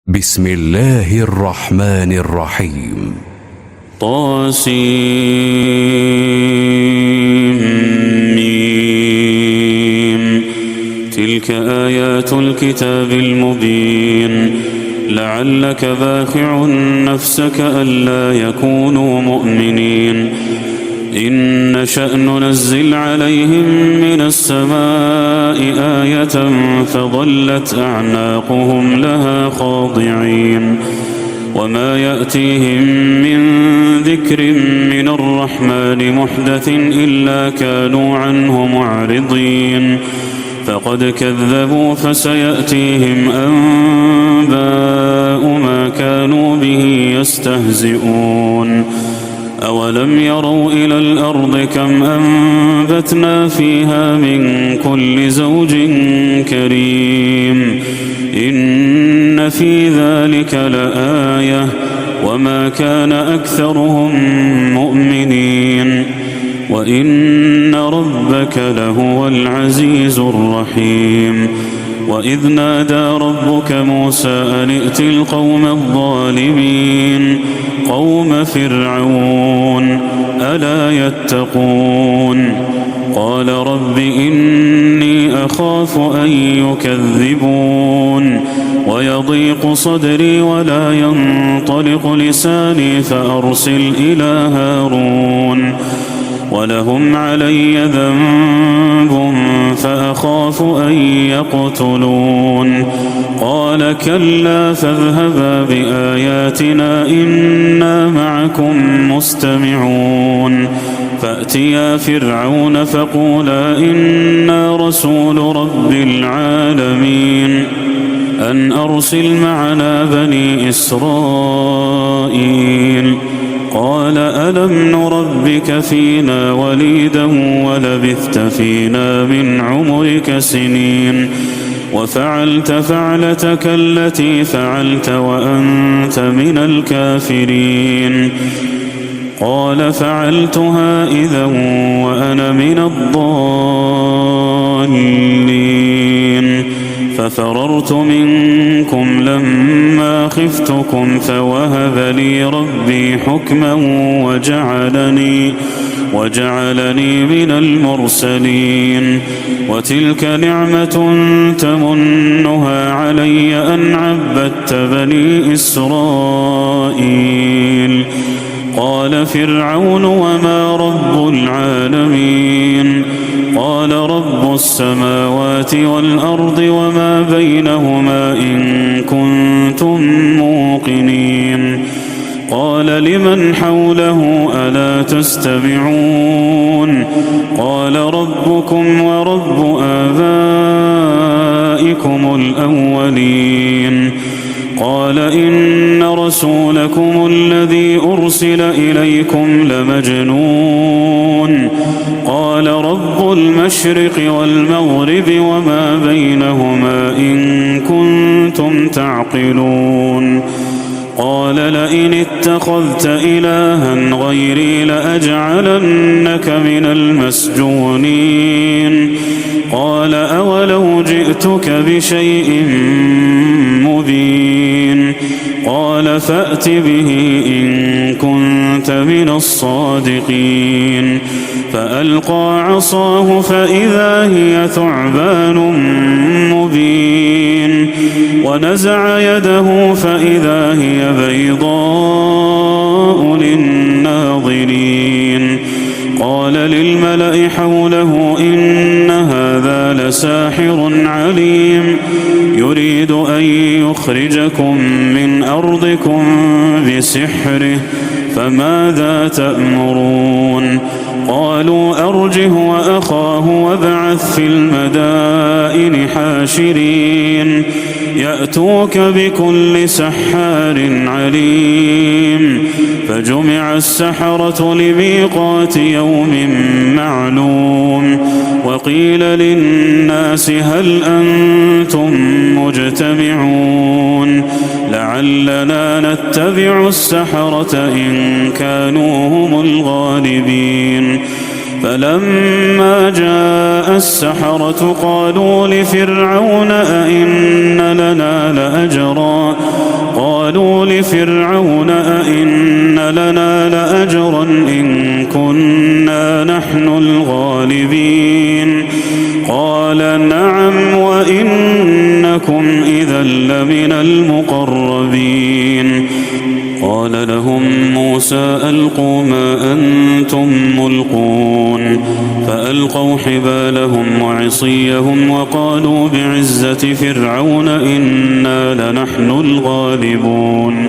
بسم الله الرحمن الرحيم. طاسيم. تلك آيات الكتاب المبين. لعلك باخع نفسك ألا يكونوا مؤمنين. إن نشأ ننزل عليهم من السماء آية فظلت أعناقهم لها خاضعين. وما يأتيهم من ذكر من الرحمن محدث إلا كانوا عنه معرضين. فقد كذبوا فسيأتيهم أنباء ما كانوا به يستهزئون. أولم يروا إلى الأرض كم أنبتنا فيها من كل زوج كريم. إن في ذلك لآية وما كان أكثرهم مؤمنين وإن ربك لهو العزيز الرحيم. وإذ نادى ربك موسى أن ائت القوم الظالمين قوم فرعون ألا يتقون. قال رب إني أخاف أن يكذبون ويضيق صدري ولا ينطلق لساني فأرسل إلى هارون ولهم علي ذنب فأخاف أن يقتلون. قال كلا فاذهبا بآياتنا إنا معكم مستمعون. فأتيا فرعون فقولا إنا رسول رب العالمين أن أرسل معنا بني إسرائيل. قال ألم نربك فينا وليدا ولبثت فينا من عمرك سنين وفعلت فعلتك التي فعلت وأنت من الكافرين. قال فعلتها إذا وأنا من الضالين ففررت منكم لما خفتكم فوهب لي ربي حكما وجعلني من المرسلين. وتلك نعمة تمنها علي أن عبدت بني إسرائيل. قال فرعون وما رب العالمين. قال رب السماوات والأرض وما بينهما إن كنتم موقنين. قال لمن حوله ألا تستمعون. قال ربكم ورب آبائكم الأولين. قال إن رسولكم الذي أرسل إليكم لمجنون. قال رب المشرق والمغرب وما بينهما إن كنتم تعقلون. قال لئن اتخذت إلها غيري لأجعلنك من المسجونين. قال أولو جئتك بشيء مبين. قال فأت به إن كنت من الصادقين. فألقى عصاه فإذا هي ثعبان مبين. ونزع يده فإذا هي بيضاء للناظرين. قال للملأ حوله إن هذا لساحر عليم يريد أن يخرجكم من أرضكم بسحره فماذا تأمرون. قالوا أرجه وأخاه وابعث في المدائن حاشرين يأتوك بكل سحار عليم. فجمع السحرة لميقات يوم معلوم. وقيل للناس هل أنتم مجتمعون لعلنا نتبع السحرة إن كانوا هم الغالبين. فلما جاء السحرة قالوا لفرعون أئن لنا لأجرا قالوا لفرعون أئن لنا لأجرا إن كنا نحن الغالبين قال نعم وإنكم إذا لمن المقربين قال لهم موسى ألقوا ما أنتم ملقون فألقوا حبالهم وعصيهم وقالوا بعزة فرعون إنا لنحن الغالبون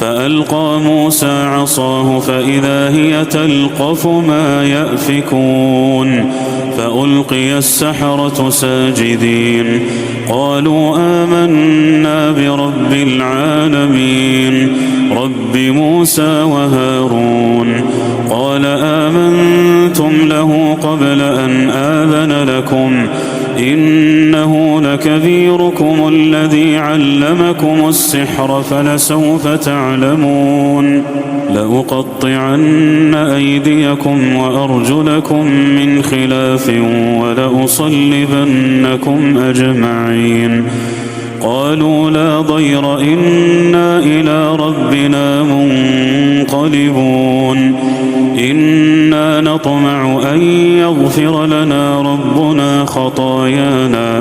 فألقى موسى عصاه فإذا هي تلقف ما يأفكون فألقي السحرة ساجدين قالوا آمنا برب العالمين رب موسى وهارون قال آمنتم له قبل أن آذن لكم إنه لكبيركم الذي علمكم السحر فلسوف تعلمون لأقطعن أيديكم وأرجلكم من خلاف ولأصلبنكم أجمعين قالوا لا ضير إنا إلى ربنا منقلبون إنا نطمع أن يغفر لنا ربنا خطايانا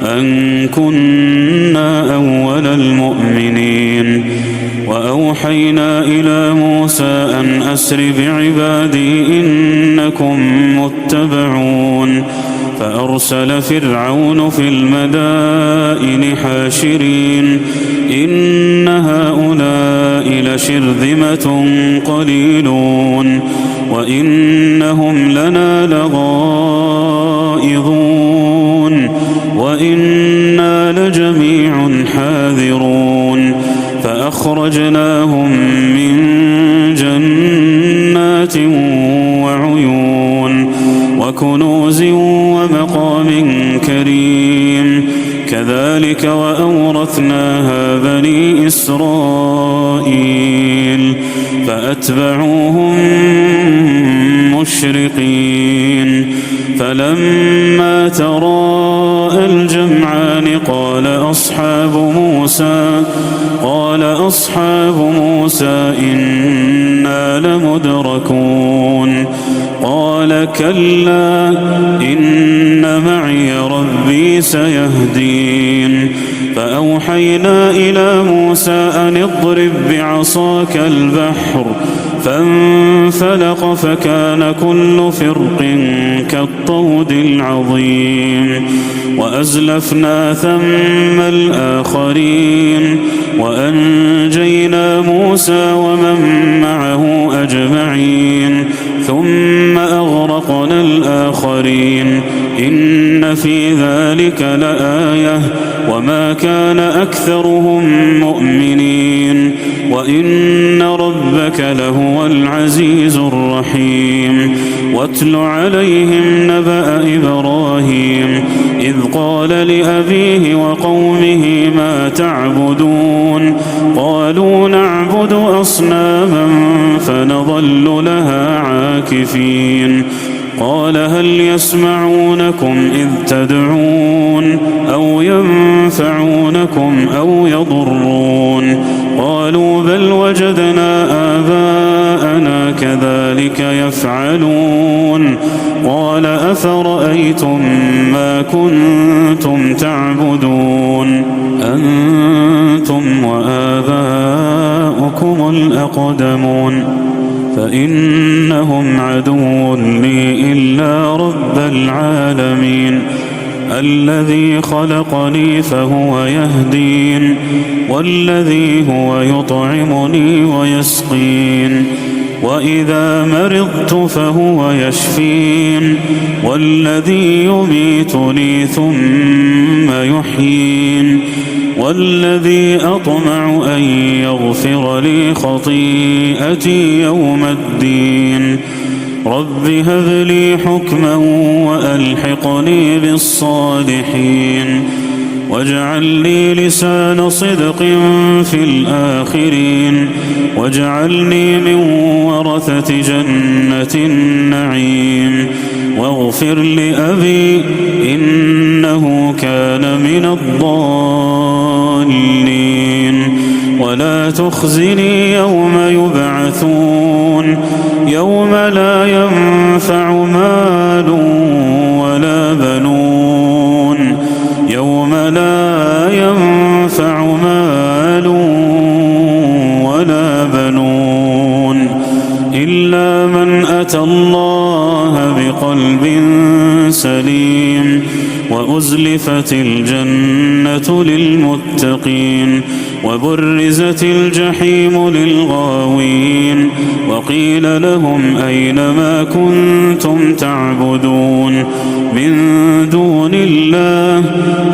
أن كنا أول المؤمنين وأوحينا إلى موسى أن أسر بعبادي إنكم متبعون فأرسل فرعون في المدائن حاشرين إن هؤلاء لشرذمة قليلون وإنهم لنا لغائظون وإنا لجميع حاذرون فأخرجناهم من جنات وعيون وكنوز ومقام كريم كذلك وأورثناها بني إسرائيل فأتبعوهم مشرقين فلما تراءى الجمعان قال أصحاب موسى إنا لمدركون قال كلا إن معي ربي سيهدين فأوحينا إلى موسى أن اضرب بعصاك البحر فانفلق فكان كل فرق كالطود العظيم وأزلفنا ثم الآخرين وأنجينا موسى ومن معه أجمعين ثم أغرقنا الآخرين إن في ذلك لآية وما كان أكثرهم مؤمنين وإن ربك لهو العزيز الرحيم واتل عليهم نبأ إبراهيم إذ قال لأبيه وقومه ما تعبدون قالوا نعبد أصناما فنظل لها عاكفين قال هل يسمعونكم إذ تدعون أو ينفعونكم أو يضرون قالوا بل وجدنا آباءنا كذلك يفعلون قال أفرأيتم ما كنتم تعبدون أنتم وآباؤكم الأقدمون فإنهم عدو لي إلا رب العالمين الذي خلقني فهو يهدين والذي هو يطعمني ويسقين وإذا مرضت فهو يشفين والذي يميتني ثم يحيين والذي أطمع أن يغفر لي خطيئتي يوم الدين رب هب لي حكما وألحقني بالصالحين واجعل لي لسان صدق في الآخرين واجعلني من ورثة جنة النعيم واغفر لأبي إنه كان من الضالين الضالين ولا تخزني يوم يبعثون يوم لا ينفع مال ولا بنون يوم لا ينفع مال ولا بنون إلا من أتى الله بقلب سليم وأزلفت الجنة للمتقين وبرزت الجحيم للغاوين وقيل لهم أين ما كنتم تعبدون من دون الله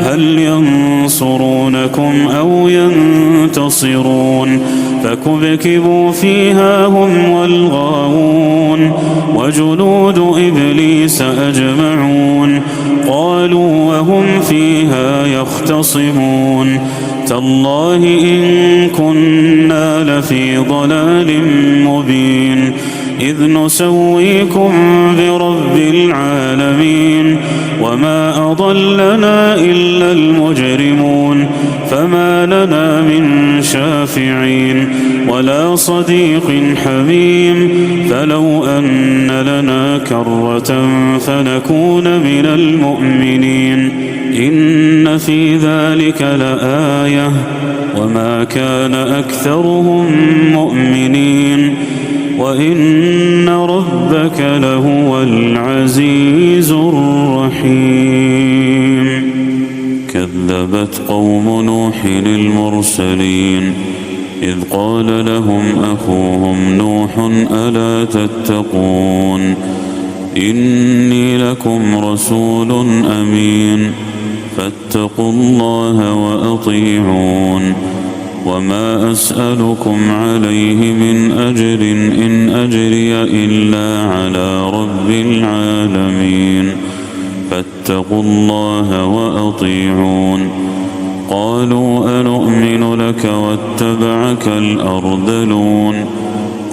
هل ينصرونكم أو ينتصرون فكبكبوا فيها هم والغاوون وجنود إبليس أجمعون قالوا وهم فيها يختصمون تالله إن كنا لفي ضلال مبين إذ نسويكم برب العالمين وما أضلنا إلا المجرمون فما لنا من شافعين ولا صديق حميم فلو أن لنا كرة فنكون من المؤمنين إن في ذلك لآية وما كان أكثرهم مؤمنين وإن ربك لهو العزيز الرحيم كذبت قوم نوح المرسلين إذ قال لهم أخوهم نوح ألا تتقون إني لكم رسول أمين فاتقوا الله وأطيعون وما أسألكم عليه من أجر إن أجري إلا على رب العالمين فاتقوا الله وأطيعون قالوا أنؤمن لك واتبعك الأرذلون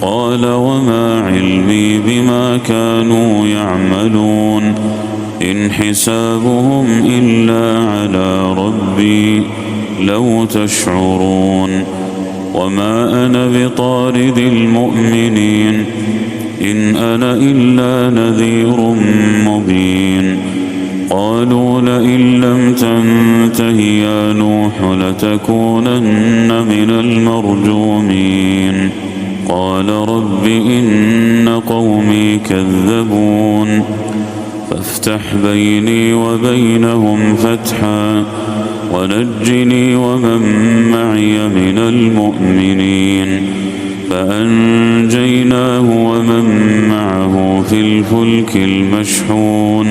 قال وما علمي بما كانوا يعملون إن حسابهم إلا على ربي لو تشعرون وما أنا بطارد المؤمنين إن أنا إلا نذير مبين قالوا لئن لم تنته يا نوح لتكونن من المرجومين قال رب إن قومي كذبون فافتح بيني وبينهم فتحا ونجني ومن معي من المؤمنين فأنجيناه ومن معه في الفلك المشحون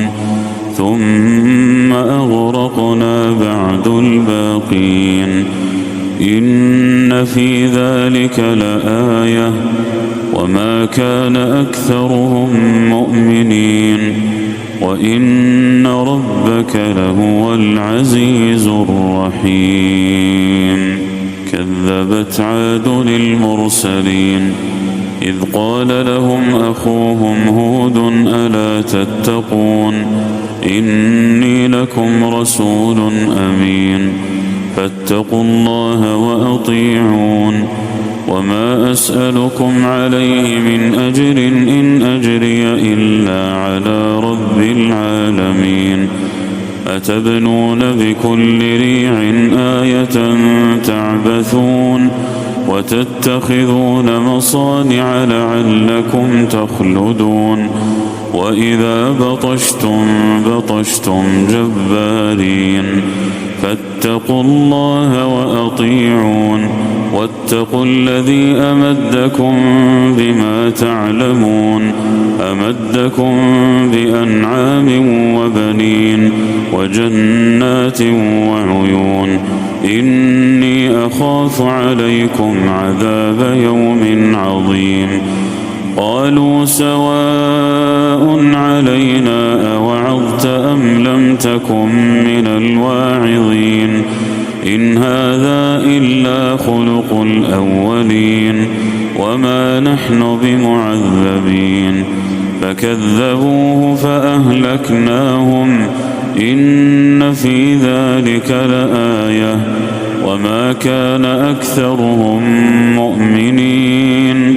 ثم أغرقنا بعد الباقين إن في ذلك لآية وما كان أكثرهم مؤمنين وإن ربك لهو العزيز الرحيم كذبت عاد المرسلين إذ قال لهم أخوهم هود ألا تتقون إني لكم رسول أمين فاتقوا الله وأطيعون وما أسألكم عليه من أجر إن أجري إلا على رب العالمين أتبنون بكل ريع آية تعبثون وتتخذون مصانع لعلكم تخلدون وإذا بطشتم جبارين فاتقوا الله وأطيعون واتقوا الذي أمدكم بما تعلمون أمدكم بأنعام وبنين وجنات وعيون إني أخاف عليكم عذاب يوم عظيم قالوا سواء علينا أوعظت أم لم تكن من الواعظين إن هذا إلا خلق الأولين وما نحن بمعذبين فكذبوه فأهلكناهم إن في ذلك لآية وما كان أكثرهم مؤمنين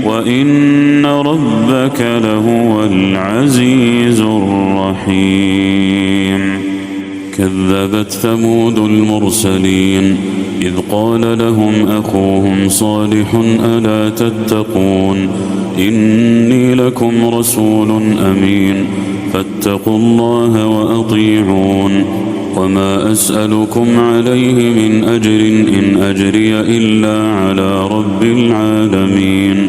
وإن ربك لهو العزيز الرحيم. كذبت ثمود المرسلين إذ قال لهم أخوهم صالح ألا تتقون إني لكم رسول أمين فاتقوا الله وأطيعون وما أسألكم عليه من أجر إن أجري إلا على رب العالمين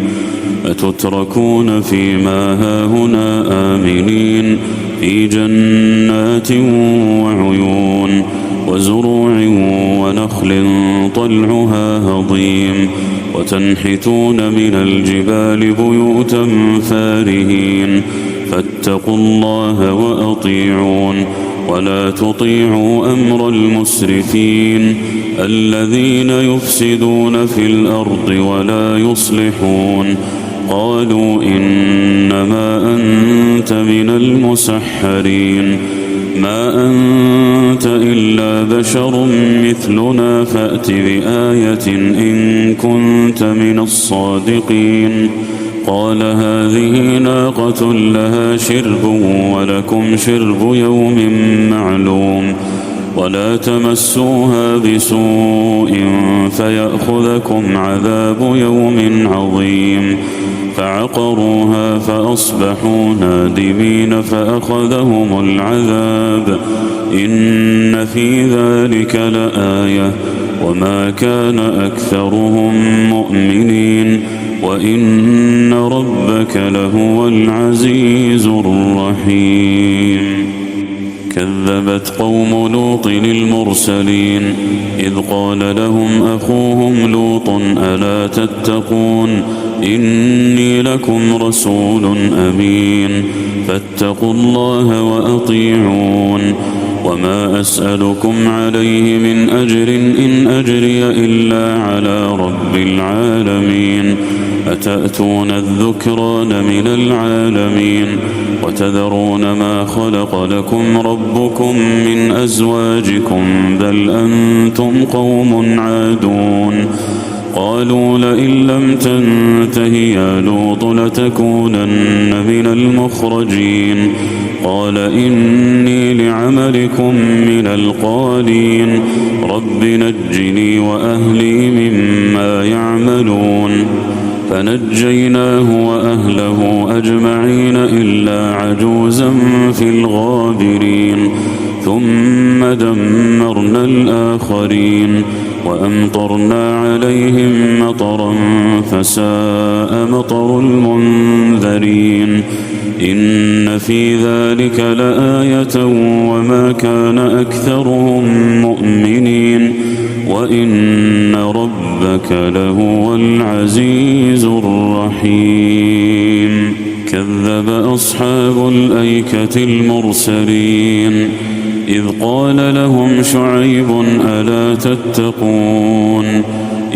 أتتركون فيما هاهنا آمنين في جنات وعيون وزروع ونخل طلعها هضيم وتنحتون من الجبال بيوتا فارهين فاتقوا الله وأطيعون ولا تطيعوا أمر المسرفين الذين يفسدون في الأرض ولا يصلحون قالوا إنما أنت من المسحرين ما أنت إلا بشر مثلنا فأت بآية إن كنت من الصادقين قال هذه ناقة لها شرب ولكم شرب يوم معلوم ولا تمسوها بسوء فيأخذكم عذاب يوم عظيم فعقروها فأصبحوا نادمين فأخذهم العذاب إن في ذلك لآية وما كان أكثرهم مؤمنين وإن ربك لهو العزيز الرحيم. كذبت قوم لوط المرسلين إذ قال لهم أخوهم لوط ألا تتقون إني لكم رسول أمين فاتقوا الله وأطيعون وما أسألكم عليه من أجر إن أجري إلا على رب العالمين أتأتون الذكران من العالمين وتذرون ما خلق لكم ربكم من أزواجكم بل أنتم قوم عادون قالوا لئن لم تنته يا لوط لتكونن من المخرجين قال إني لعملكم من القالين رب نجني وأهلي مما يعملون فنجيناه وأهله أجمعين إلا عجوزا في الغابرين ثم دمرنا الآخرين وأمطرنا عليهم مطرا فساء مطر المنذرين إن في ذلك لآية وما كان أكثرهم مؤمنين وإن ربك لهو العزيز الرحيم. كذب أصحاب الأيكة المرسلين إذ قال لهم شعيب ألا تتقون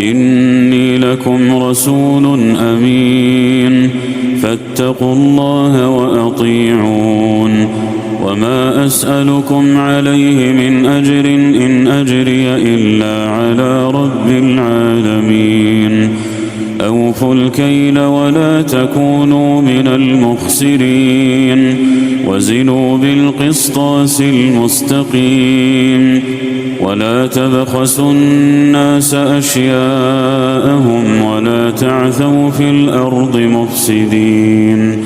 إني لكم رسول أمين فاتقوا الله وأطيعون وما أسألكم عليه من أجر إن أجري إلا على رب العالمين أوفوا الكيل ولا تكونوا من المخسرين وزنوا بالقسطاس المستقيم ولا تبخسوا الناس أشياءهم ولا تعثوا في الأرض مفسدين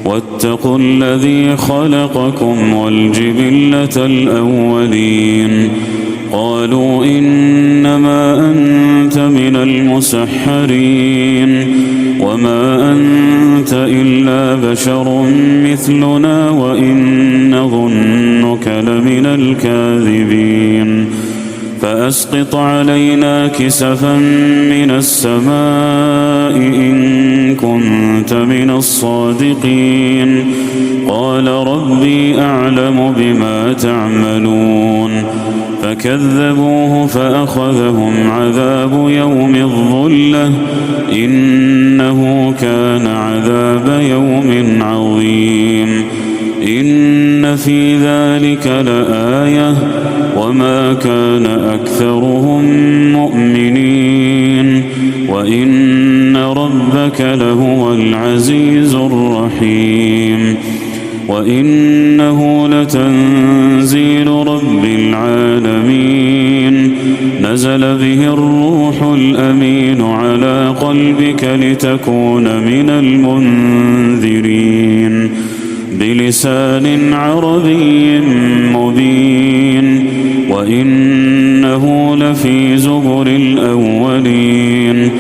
واتقوا الذي خلقكم والجبلة الأولين قالوا إنما أنت من المسحرين وما أنت إلا بشر مثلنا وإن نظنك لمن الكاذبين فأسقط علينا كسفا من السماء إن كنت من الصادقين قال ربي أعلم بما تعملون فكذبوه فأخذهم عذاب يوم الظلة إنه كان عذاب يوم عظيم إن إن في ذلك لآية وما كان أكثرهم مؤمنين وإن ربك لهو العزيز الرحيم وإنه لتنزيل رب العالمين نزل به الروح الأمين على قلبك لتكون من المنذرين بلسان عربي مبين وإنه لفي زبر الأولين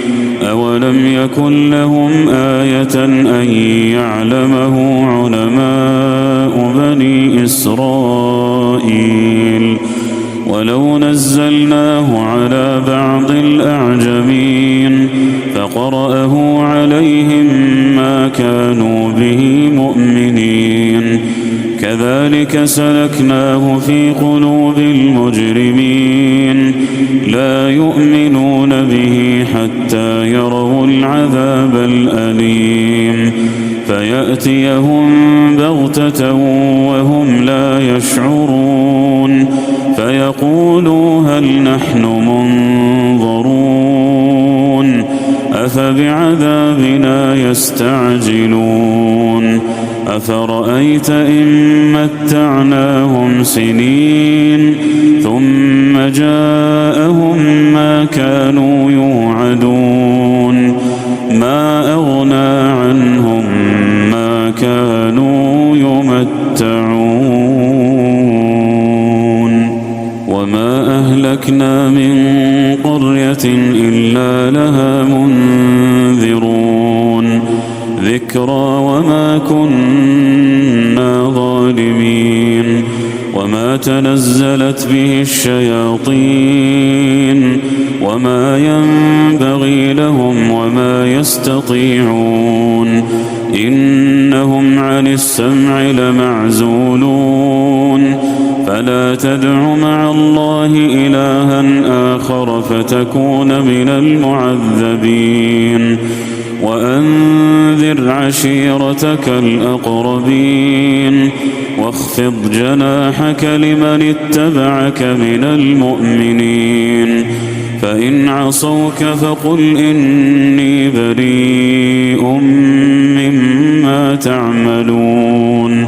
أولم يكن لهم آية أن يعلمه علماء بني إسرائيل ولو نزلناه على بعض الأعجمين فقرأه عليهم ما كانوا به مؤمنين كذلك سلكناه في قلوب المجرمين لا يؤمنون به حتى يروا العذاب الأليم فيأتيهم بغتة وهم لا يشعرون فيقولوا هل نحن منظرون أفبعذابنا يستعجلون أفرأيت إن متعناهم سنين ثم جاءهم ما كانوا يوعدون ما أغنى عنهم ما كانوا يمتعون وما أهلكنا من قرية إلا لها منذرون ذكرى وما كنا ظالمين وما تنزلت به الشياطين وما ينبغي لهم وما يستطيعون إنهم عن السمع لمعزولون فلا تدع مع الله إلها آخر فتكون من المعذبين وأنذر عشيرتك الأقربين واخفض جناحك لمن اتبعك من المؤمنين فإن عصوك فقل إني بريء مما تعملون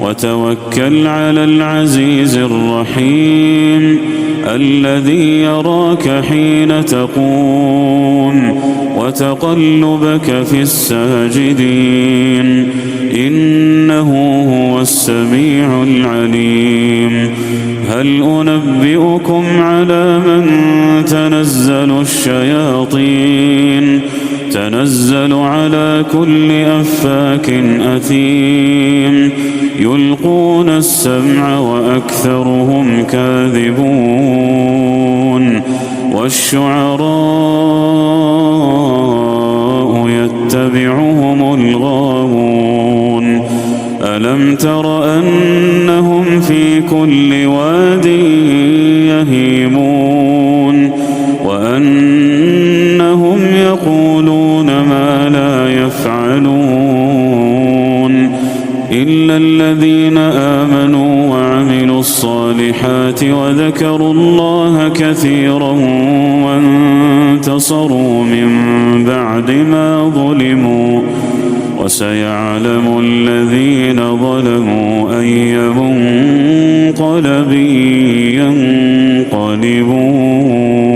وتوكل على العزيز الرحيم الذي يراك حين تقوم وتقلبك في الساجدين إنه هو السميع العليم هل أنبئكم على من تنزل الشياطين تنزل على كل أفاك أثيم يلقون السمع وأكثرهم كاذبون والشعراء يتبعهم الغاوون ألم تر أنهم في كل واد يهيمون وأنهم يقولون ما لا يفعلون إلا الذين آمنوا وعملوا الصالحات وذكروا الله كثيرا وانتصروا من بعد ما ظلموا وسيعلم الذين ظلموا أي منقلب ينقلبون